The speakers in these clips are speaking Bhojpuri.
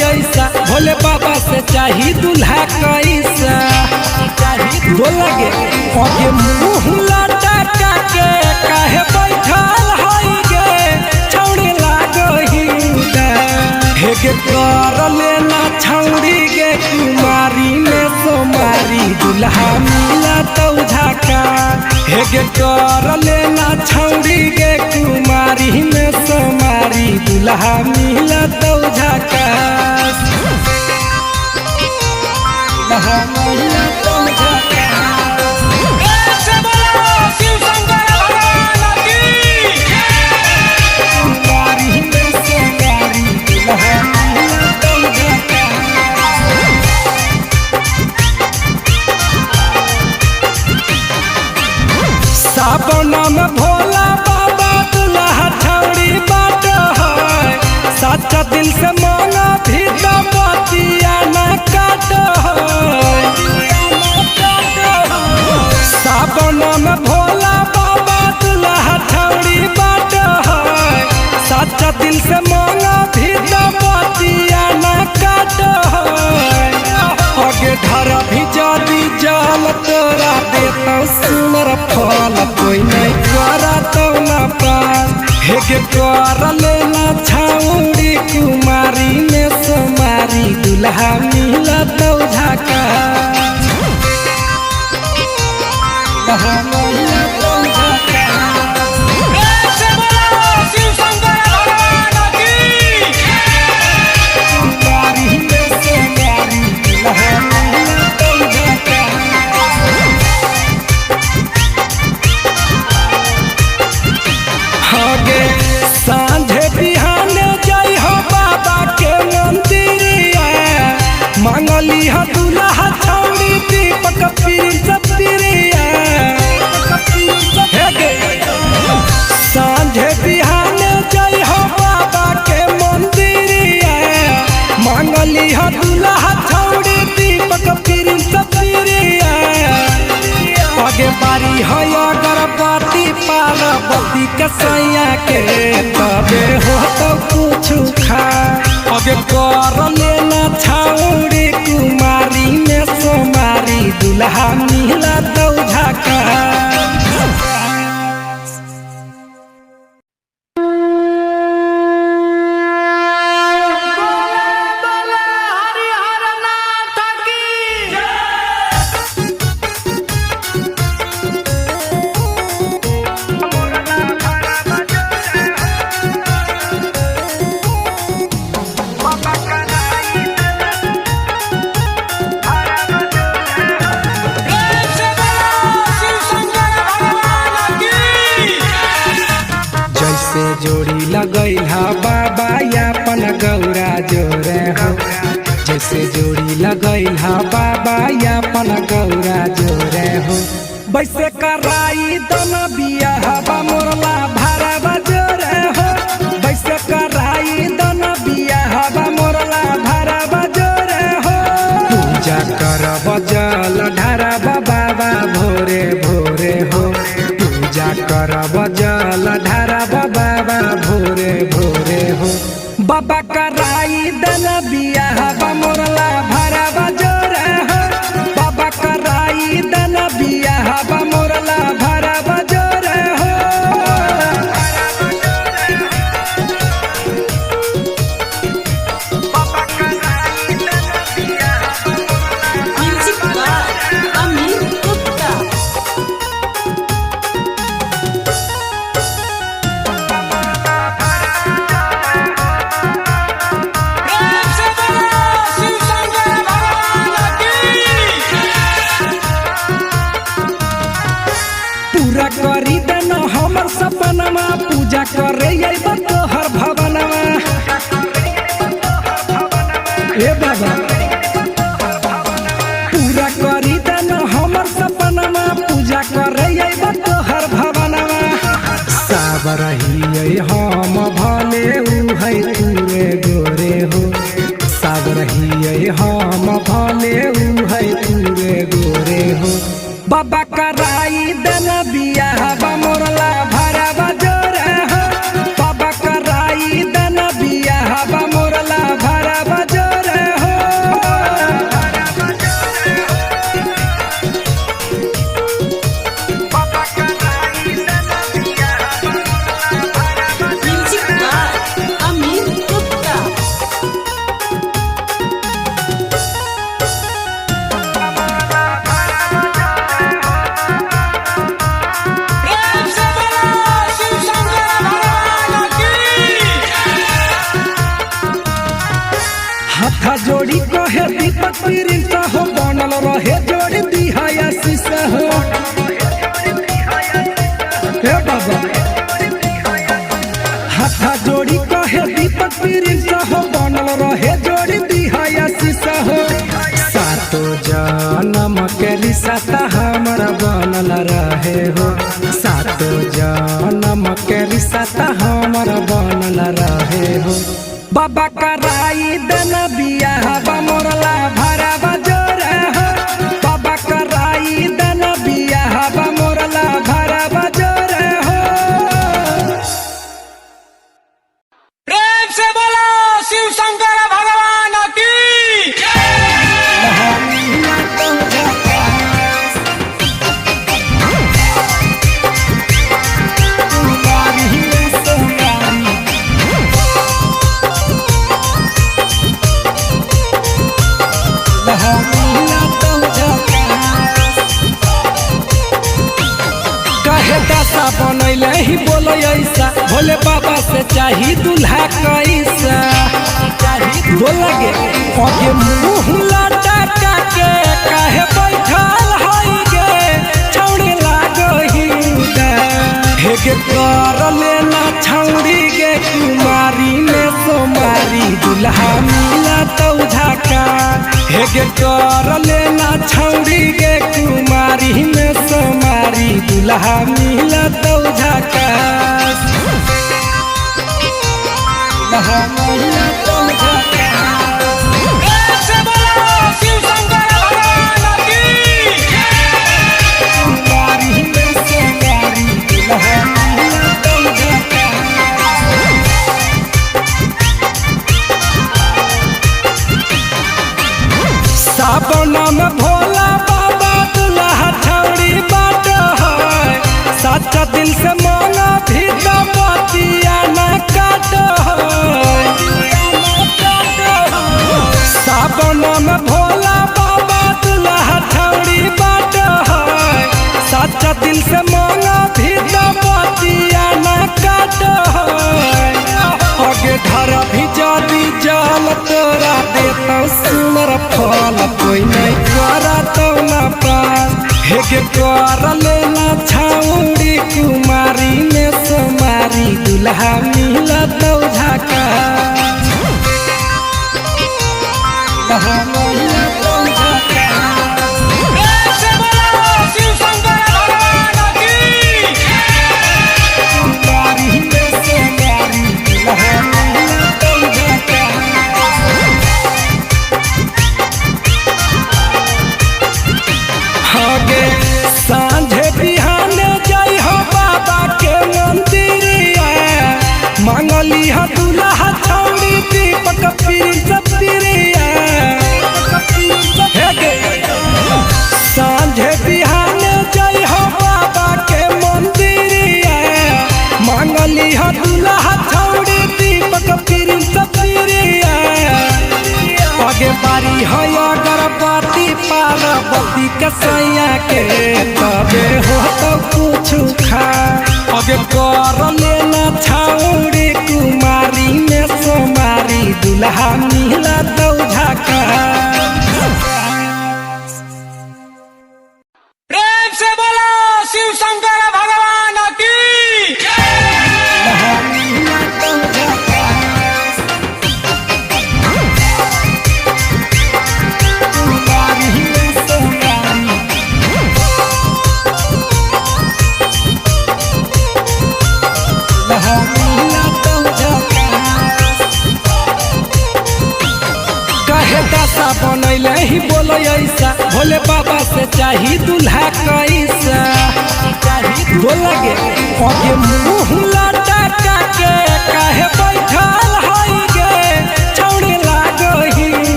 ऐसा भोले बाबा से चाही दूल्हा कैसा बोलगे ओके मुँह लटका के काहे बैठल हई गे छौड़ी लागही हेगे कर लेना छौड़ी गे कुमारी में सोमारी दूल्हा मिला तो झाका हेगे कर लेना छौड़ी गे कुमारी में सोमारी दूल्हा मिला तो झाका दूल्हा मिला तो झाका सावन में भोला बाबा दूल्हा छौड़ी बाट है सच्चा दिल से मांगा भी तो बतिया न काट सावन में भोला बाबा दूल्हा छौड़ी बाट है सच्चा दिल से मांगा भी तो बतिया न काट आगे धरा भी जदी जल तोरा देता सुनर फल कोई नहीं करा तो न पास हेगे कर लेना छौड़ी कुमारी में सोमारी दूल्हा मिला तो झाका दूल्हा मिला तो झाका कुमारी में सोमारी दूल्हा मिला तो झाका आगे सांझे बिहाने जाई हो बाबा के मंदिरिया मांगली हो दूल्हा छौड़ी दीपक पिरिया सांझे बिहाने जाई हो बाबा के मंदिरिया मांगली हो दूल्हा छौड़ी दीपक पिरिया आगे बारी है अगरबत्ती पार्वती कसैया के तबे हो तो कुछ खा आगे कर लेना छौड़ी कुमारी में सोमारी दूल्हा मिला तो झाका जोड़ी लगैला बाबा यापन गौरा जोरे हो जैसे जोड़ी लगैला बाबा यापन गौरा जोरे हो वैसे कराई दन बियाह मोरला भारा बजोरे हो वैसे कराई दन बियाह मोरला भारा बजोरे हो पूजा कर बजल ढारा बाबा भोरे भोरे हो पूजा कर बजल ढारा बाबा भोरे भोरे हो बाबा कराई दन बियाह मोरला भारा बजोरे हो बाबा कराई दन बियाह मोरला भारा बजोरे हो बाबा कराई दन बियाह म्यूजिक बाय अमीर गुप्ता करी देना हमर सपनमा पूजा करे तोहर भवनमा ए बाबा पूरा करी देना हमर सपनमा पूजा करे तोहर भवनमा सब रही हम भले उ है तूरे गोरे हो सब रही हम भले उ है तूरे गोरे हो बाबा कराई दन बियाह मोरला भारा बजोरे हो बाबा कराई दन बियाह मोरला भारा बजोरे हो बनल रहे जोड़ दिहा आशीष हो हे बाबा हाथा जोड़ी कहे दीपक प्रिंस हो बनल रहे जोड़ दिहा आशीष हो सातो जन्म के रिश्ता हमारा बनल रहे हो सातो जन्म के रिश्ता हमारा बनल रहे हो बाबा कराई देना बियाह मोरला भरा बजोरा हो बाबा कराई देना बियाह मोरला भरा बजोरा हो प्रेम से बोलो शिव शंकर भगवान की बनैले ही बोलो ऐसा भोले बाबा से चाही दूल्हा कैसा बोलगे आगे मुंह लटा के काहे बैठल हई गे छौड़ी लागही हेगे कर लेना छौड़ी गे कुमारी में सोमारी दूल्हा मिला तो झाका हेगे कर लेना छौड़ी गे कुमारी में सोमारी दूल्हा मिला तो झाका दूल्हा मिला तो झाका प्रेम से बोलो शिव शंकर भगवान की कुमारी में सोमारी दूल्हा मिला तो झाका सावन में भोला बाबा दूल्हा छौड़ी बाट है सच्चा दिल से मांगा भी तो बतिया न काट सावन में भोला बाबा दूल्हा छौड़ी बाट है सच्चा दिल से मांगा भी तो बतिया न काट आगे धर भी जदी जल तोरा देता सुनर फल कोई नहीं करा तो न पास हेगे कर लेना छौड़ी कुमारी में सोमारी दूल्हा मिला तो झाका दूल्हा मिला तो झाका प्रेम से बोलो शिव शंकर भगवान की कुमारी में सोमारी दूल्हा मिला तो झाका आगे सांझे बिहाने जाई हो बाबा के मंदिरिया मांगली हो दूल्हा छौड़ी दीपक प्रिंस प्रिया सांझे बिहाने जाई हो बाबा के मंदिरिया मांगली हो दूल्हा छौड़ी दीपक प्रिंस प्रिया आगे बारी है अगरबत्ती पार्वती के सैया के तबे हो तो कुछ खा आगे कर लेना छौड़ी कुमारी में सोमारी दूल्हा मिला तो झाका प्रेम से बोलो शिव शंकर भगवान की दूल्हा मिला तो झाका कुमारी में सोमारी दूल्हा मिला तो झाका कहे दशा बनैले ही बोलो ऐसा भोले बाबा से चाही दूल्हा कैसा बोलगे आगे मुंह लटा के काहे बैठल हई गे छौड़ी लागही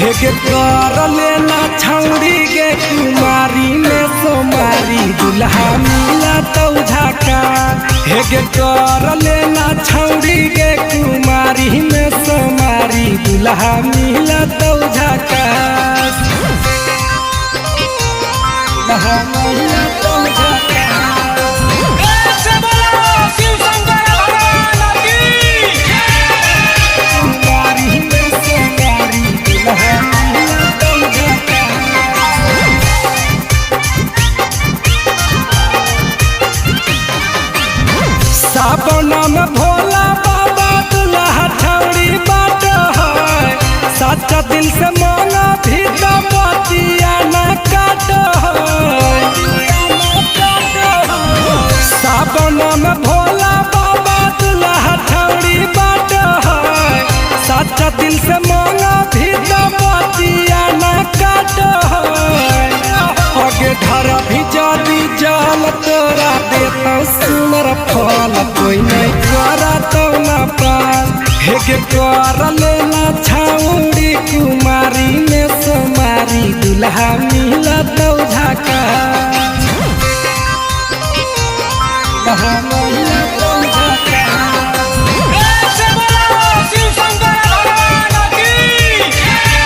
हेगे कर लेना छौड़ी गे कुमारी में सोमारी दूल्हा मिला तो झाका हेगे कर लेना छौड़ी गे कुमारी में सोमारी दूल्हा मिला तो झाका दूल्हा मिला तो झाका प्रेम से बोलो शिव शंकर भगवान की कुमारी में सोमारी दूल्हा मिला तो भोला बाबा दुल्हा छौड़ी बाट है सच्चा दिल से मांगा भी तो बतिया न काट है आगे धरा भी जादी जाल तोरा देता सुनर फल कोई नहीं करा तो न पास हेगे कर लेना छौड़ी कुमारी में सोमारी दुल्हा मिला तो झाका शिव शंकर भगवान की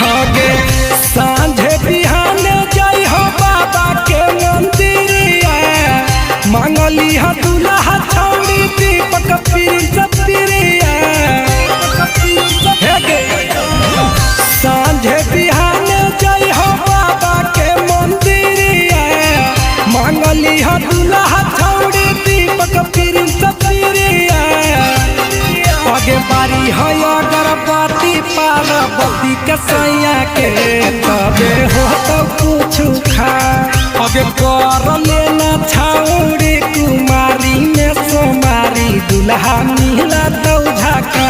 आगे सांझे बिहान जय हो बाबा के मंदिरिया मांगली हा दुल्हा छौड़ी दीपक प्रिया सांझे बिहान जय हो बाबा के मंदिरिया मांगली हा दुल्हा छौड़ी दीपक प्रिया आगे बारी है अगरबत्ती पार्वती के सैया के तबे हो तो कुछ खा आगे कर लेना छौड़ी कुमारी में सोमारी दुल्हा मिला तो झाका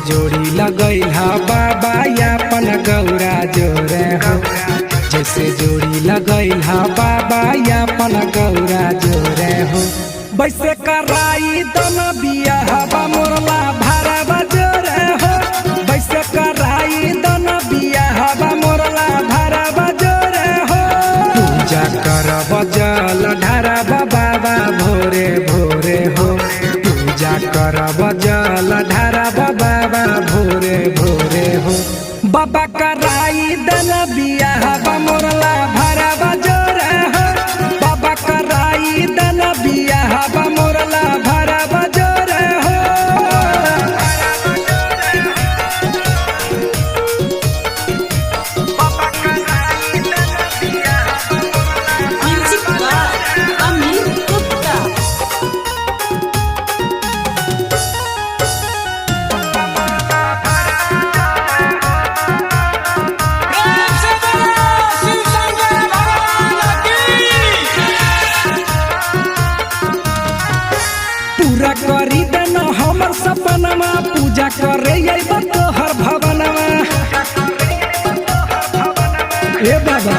जोड़ी लगैला बाबा यापन गौरा जोरे हो जैसे जोड़ी लगैला बाबा यापन गौरा जोरे हो वैसे कराई दन बियाहबा मोरला भरवा जोरे हो वैसे कराई दन बियाहबा मोरला भरवा जोरे हो पूजा करब जल ढारब बाबा भोरे भोरे हो पूजा करब जल ढारब बाबा भोरे भोरे हो बाबा कराई दन बियाहबा मोरला भरवा जोरे हो बाबा कराई दन बियाहबा मोरला भरवा जोरे हो करी देना हमर सपनमा पूजा करे अइबा तोहर भवनमा ए बाबा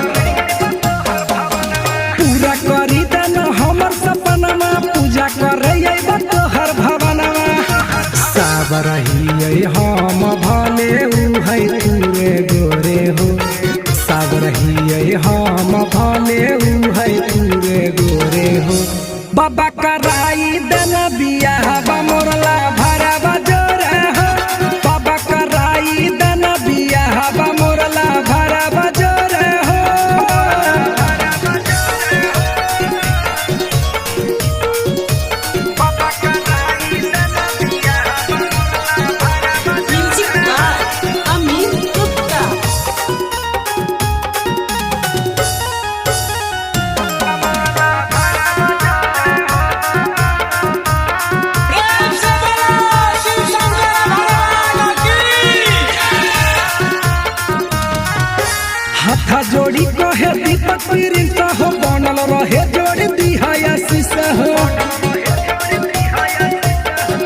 पूरा करी देना हमर सपनमा पूजा करे अइबा तोहर भवनमा सब रहिए हम भले उ है तूरे गोरे हो सब रहिए हम भले उ है तूरे गोरे हो बाबा कराई दन बियाहबा मोरला भरवा जोरे हो बाबा कराई दन बियाहबा मोरला भरवा जोरे हो बाबा कराई दन बियाहबा मोरला हाथा जोड़ी कहे दीपक प्रिंस हो बनल रहे जोड़ी दिहाया शीशा हो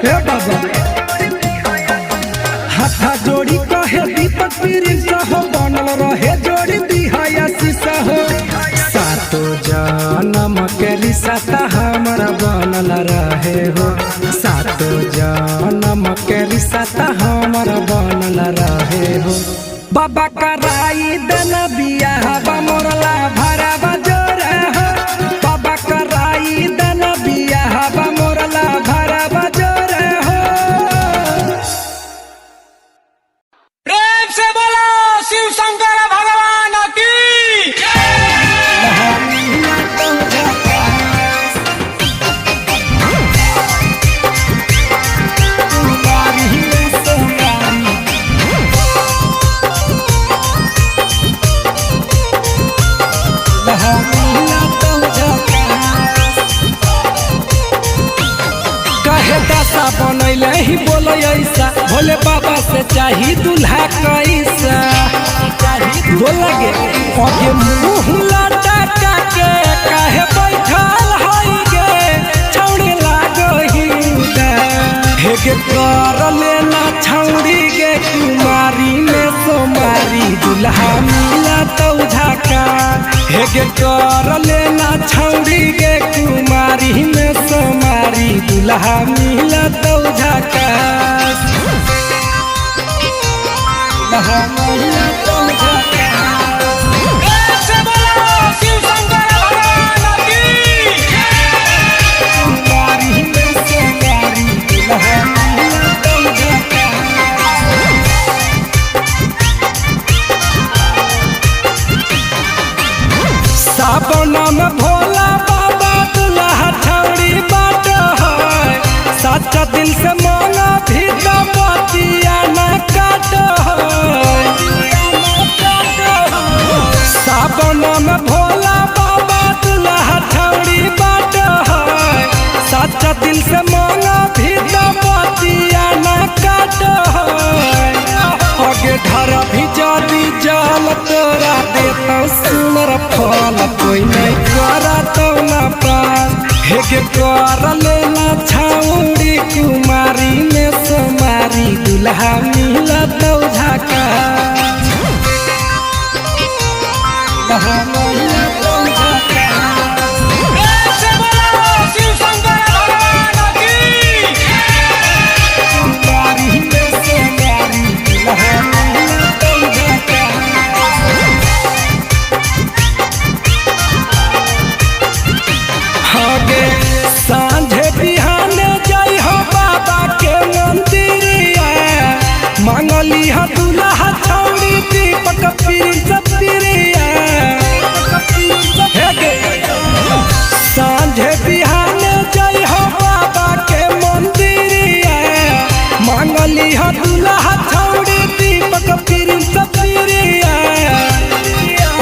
हे बाबा हाथा जोड़ी कहे दीपक प्रिंस हो बनल रहे जोड़ी दिहाया शीशा हो सातो जन्म के रिश्ता हमर बनल रहे हो सातो जन्म के रिश्ता हमर बनल रहे हो बाबा कराई दन बियाहबा मोरला भरवा जोरे हो बाबा कराई दन बियाहबा मोरला भोले बाबा से चाही दूल्हा कैसा बोलगे अगे मुँह लटका के काहे बैठल हई गे छौड़ी लागही हेगे कर लेना छौड़ी गे कुमारी में सोमारी दूल्हा मिला तो झाका हेगे कर लेना छौड़ी गे कुमारी में सोमारी दूल्हा मिला तो झाका दूल्हा मिला तो झाका ऐसे बोलो शिव शंकर भगवान की कुमारी में सोमारी दूल्हा मिला तो झाका सावन में भोला बाबा दूल्हा छौड़ी बाट है सच्चा दिल से मांगा भी तो बतिया न काट है सावन में भोला बाबा दूल्हा छौड़ी बाट है सच्चा दिल से मांगा भी तो बतिया न काट है आगे धरा भी जादी जाल तोरा देता सुनर फल कोई नहीं करा तो ना पास हेगे कर लेना छौड़ी कुमारी में सोमारी दूल्हा मिला तो झाका दूल्हा मिला तो झाका ऐसे बोलो शिव शंकर भगवान की कुमारी में सोमारी दूल्हा मिला तो झाका आगे सांझे बिहाने जाई हो बाबा के मंदिरिया मांगली हा दूल्हा छौड़ी दीपक प्रिंस प्रिया हेगे सांझे बिहाने जाई हो बाबा के मंदिरिया मांगली हा दूल्हा छौड़ी दीपक प्रिंस प्रिया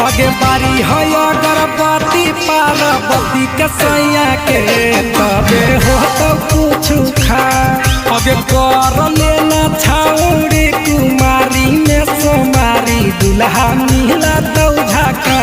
आगे बारी है अगरबत्ती पार्वती के सैया के तबे हो तो कुछ खा आगे कर लेना छौड़ी कुमारी में सोमारी दूल्हा मिला तो झाका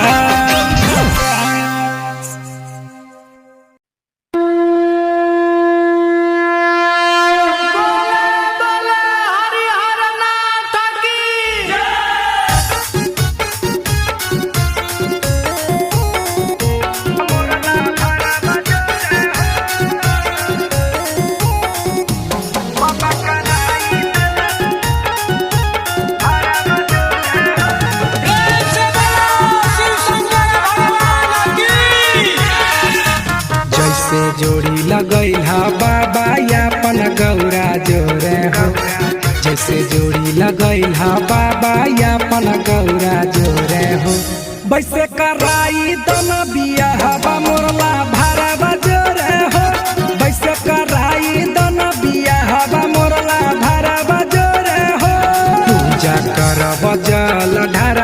ऐसे बोलो शिव शंकर भगवान की जैसे जोड़ी लगैला बाबा यापन गौरा जोरे हो जैसे जोड़ी लगैला बाबा यापन गौरा जोरे हो वैसे कराई दन बिया हवा मोरला भरवा जोरे हो वैसे कराई दन बिया हवा मोरला भरवा जोरे हो पूजा करब जल ढार